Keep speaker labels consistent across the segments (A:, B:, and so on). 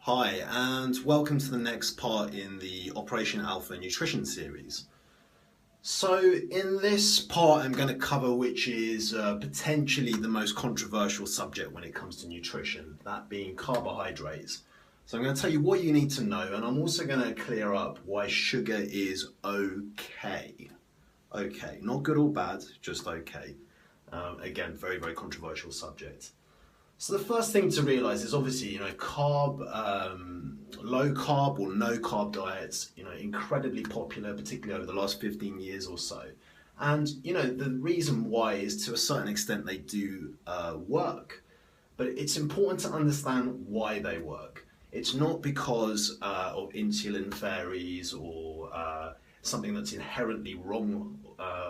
A: Hi, and welcome to the next part in the Operation Alpha Nutrition series. So in this part I'm going to cover which is potentially the most controversial subject when it comes to nutrition, that being carbohydrates. So I'm going to tell you what you need to know, and I'm also going to clear up why sugar is okay. Okay, not good or bad, just okay. Again, very, very controversial subject. So the first thing to realize is obviously, low carb or no carb diets, incredibly popular, particularly over the last 15 years or so. And, the reason why is to a certain extent they do work. But it's important to understand why they work. It's not because of insulin fairies or something that's inherently wrong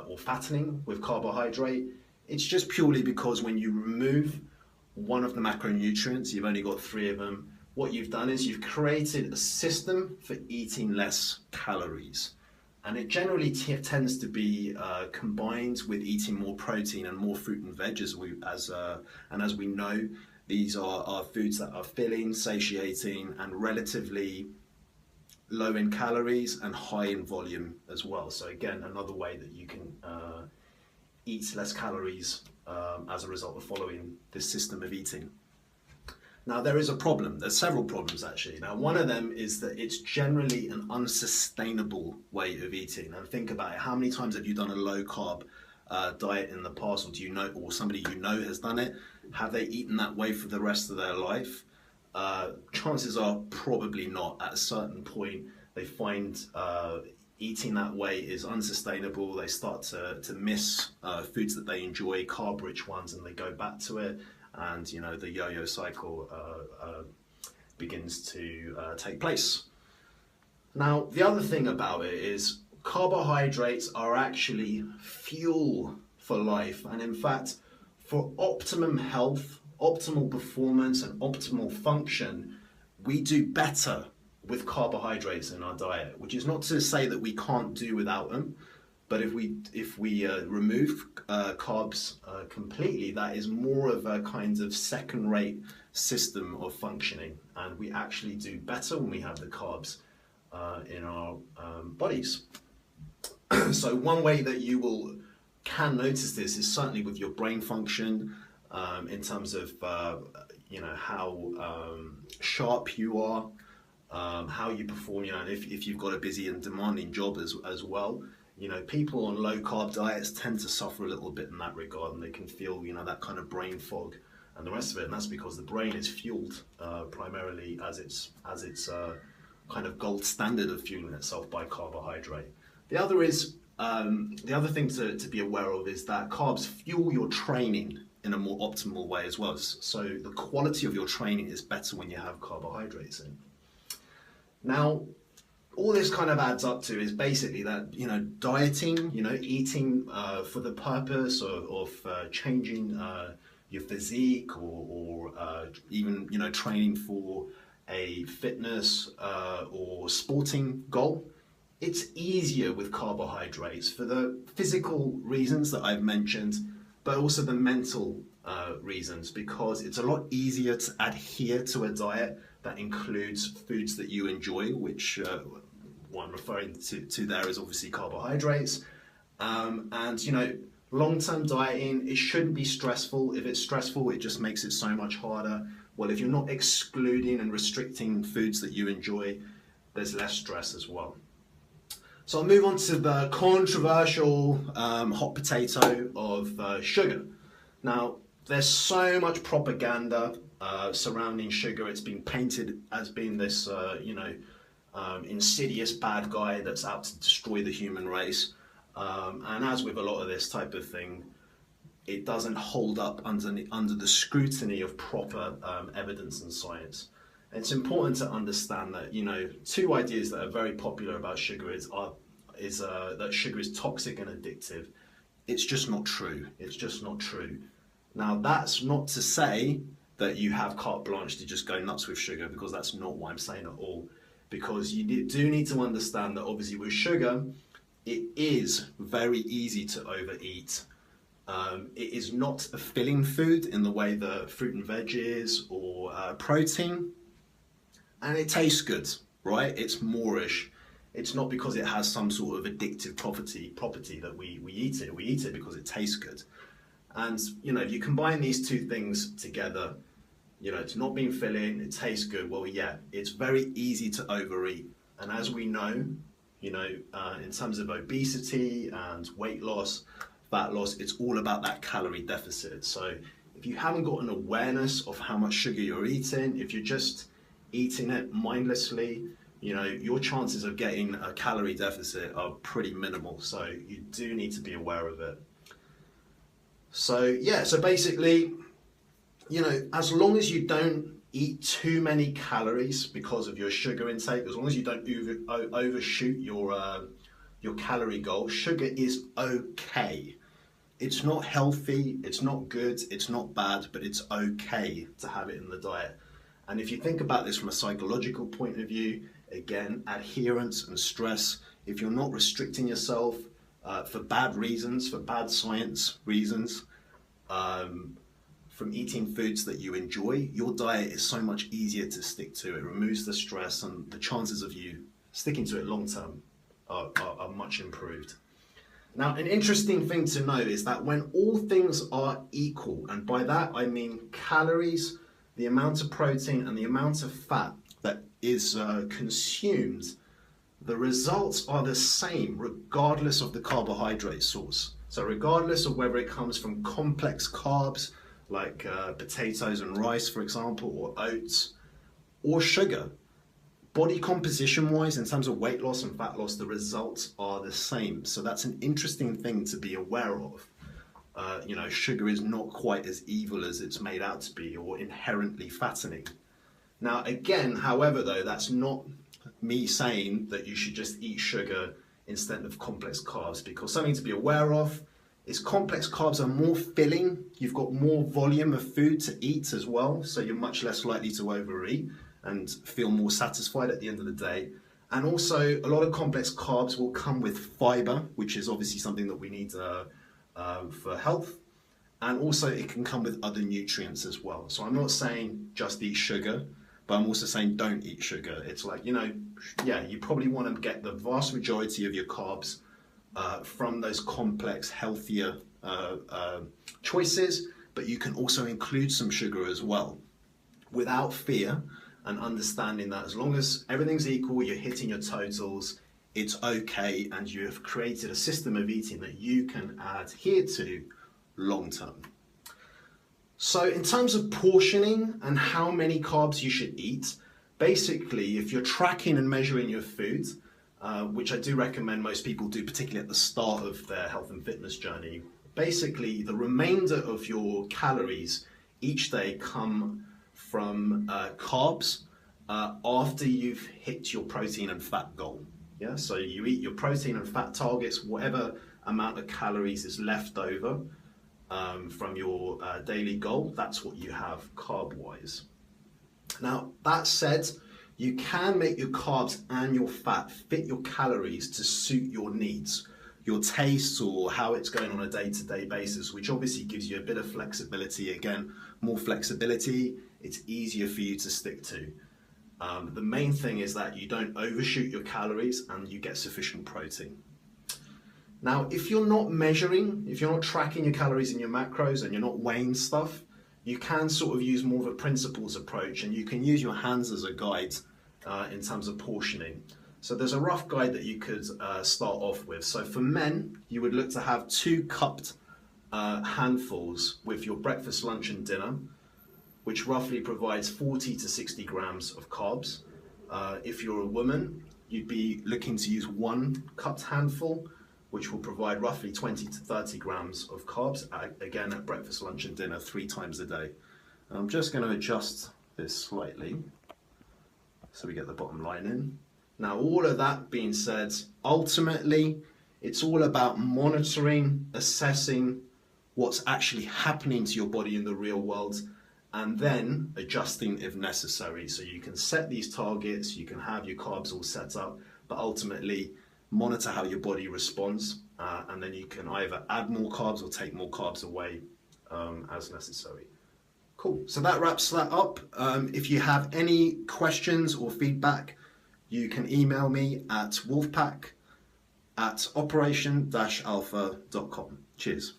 A: or fattening with carbohydrate. It's just purely because when you remove one of the macronutrients, you've only got 3 of them, what you've done is you've created a system for eating less calories. And it generally tends to be combined with eating more protein and more fruit and veg, as we know, these are foods that are filling, satiating, and relatively low in calories and high in volume as well. So again, another way that you can eat less calories as a result of following this system of eating. Now there is a problem, there's several problems actually. Now one of them is that it's generally an unsustainable way of eating. And think about it, how many times have you done a low carb diet in the past, or do you know, or somebody you know has done it? Have they eaten that way for the rest of their life? Chances are probably not. At a certain point they find eating that way is unsustainable. They start to miss foods that they enjoy, carb-rich ones, and they go back to it. And the yo-yo cycle begins to take place. Now, the other thing about it is carbohydrates are actually fuel for life. And in fact, for optimum health, optimal performance, and optimal function, we do better with carbohydrates in our diet, which is not to say that we can't do without them, but if we remove carbs completely, that is more of a kind of second-rate system of functioning, and we actually do better when we have the carbs in our bodies. So one way that you can notice this is certainly with your brain function, in terms of how sharp you are. How you perform, and if you've got a busy and demanding job as well, people on low carb diets tend to suffer a little bit in that regard, and they can feel, that kind of brain fog and the rest of it, and that's because the brain is fueled primarily as its kind of gold standard of fueling itself by carbohydrate. The other thing to be aware of is that carbs fuel your training in a more optimal way as well. So the quality of your training is better when you have carbohydrates in. Now, all this kind of adds up to is basically that, dieting, eating for the purpose of changing your physique or even, training for a fitness or sporting goal, it's easier with carbohydrates for the physical reasons that I've mentioned, but also the mental reasons, because it's a lot easier to adhere to a diet that includes foods that you enjoy, which what I'm referring to there is obviously carbohydrates. And long-term dieting, it shouldn't be stressful. If it's stressful, it just makes it so much harder. Well, if you're not excluding and restricting foods that you enjoy, there's less stress as well. So I'll move on to the controversial hot potato of sugar. Now, there's so much propaganda surrounding sugar. It's been painted as being this, insidious bad guy that's out to destroy the human race. And as with a lot of this type of thing, it doesn't hold up under the scrutiny of proper evidence and science. And it's important to understand that, 2 ideas that are very popular about sugar is that sugar is toxic and addictive. It's just not true. It's just not true. Now, that's not to say that you have carte blanche to just go nuts with sugar, because that's not what I'm saying at all. Because you do need to understand that obviously with sugar, it is very easy to overeat. It is not a filling food in the way that fruit and veg is, or protein. and it tastes good, right? It's moreish. It's not because it has some sort of addictive property that we eat it. We eat it because it tastes good. And if you combine these two things together, it's not being filling, it tastes good. Well, yeah, it's very easy to overeat. And as we know, in terms of obesity and weight loss, fat loss, it's all about that calorie deficit. So if you haven't got an awareness of how much sugar you're eating, if you're just eating it mindlessly, your chances of getting a calorie deficit are pretty minimal. So you do need to be aware of it. So yeah, so basically, as long as you don't eat too many calories because of your sugar intake, as long as you don't overshoot your calorie goal, sugar is okay. It's not healthy, it's not good, it's not bad, but it's okay to have it in the diet. And if you think about this from a psychological point of view, again, adherence and stress, if you're not restricting yourself for bad reasons, for bad science reasons, from eating foods that you enjoy, your diet is so much easier to stick to. It removes the stress, and the chances of you sticking to it long term are much improved. Now, an interesting thing to know is that when all things are equal, and by that I mean calories, the amount of protein and the amount of fat that is consumed, the results are the same regardless of the carbohydrate source. So regardless of whether it comes from complex carbs like potatoes and rice, for example, or oats, or sugar, body composition wise, in terms of weight loss and fat loss, the results are the same. So that's an interesting thing to be aware of. Sugar is not quite as evil as it's made out to be, or inherently fattening. Now again, however, though, that's not me saying that you should just eat sugar instead of complex carbs, because something to be aware of is complex carbs are more filling. You've got more volume of food to eat as well, so you're much less likely to overeat and feel more satisfied at the end of the day. And also, a lot of complex carbs will come with fiber, which is obviously something that we need for health. And also, it can come with other nutrients as well. So I'm not saying just eat sugar, but I'm also saying don't eat sugar. It's like, you probably want to get the vast majority of your carbs from those complex, healthier choices, but you can also include some sugar as well, without fear, and understanding that as long as everything's equal, you're hitting your totals, it's okay, and you have created a system of eating that you can adhere to long term. So in terms of portioning and how many carbs you should eat, basically, if you're tracking and measuring your food, which I do recommend most people do, particularly at the start of their health and fitness journey, basically the remainder of your calories each day come from carbs after you've hit your protein and fat goal. Yeah, so you eat your protein and fat targets, whatever amount of calories is left over from your daily goal, that's what you have carb-wise. Now, that said, you can make your carbs and your fat fit your calories to suit your needs, your tastes, or how it's going on a day-to-day basis, which obviously gives you a bit of flexibility. Again, more flexibility, it's easier for you to stick to. The main thing is that you don't overshoot your calories and you get sufficient protein. Now, if you're not measuring, if you're not tracking your calories and your macros and you're not weighing stuff, you can sort of use more of a principles approach, and you can use your hands as a guide in terms of portioning. So there's a rough guide that you could start off with. So for men, you would look to have 2 cupped handfuls with your breakfast, lunch and dinner, which roughly provides 40 to 60 grams of carbs. If you're a woman, you'd be looking to use 1 cupped handful, which will provide roughly 20 to 30 grams of carbs, again at breakfast, lunch and dinner 3 times a day. I'm just going to adjust this slightly so we get the bottom line in. Now, all of that being said, ultimately, it's all about monitoring, assessing what's actually happening to your body in the real world, and then adjusting if necessary. So you can set these targets, you can have your carbs all set up, but ultimately monitor how your body responds, and then you can either add more carbs or take more carbs away as necessary. Cool. So that wraps that up. If you have any questions or feedback, you can email me at wolfpack@operation-alpha.com. Cheers.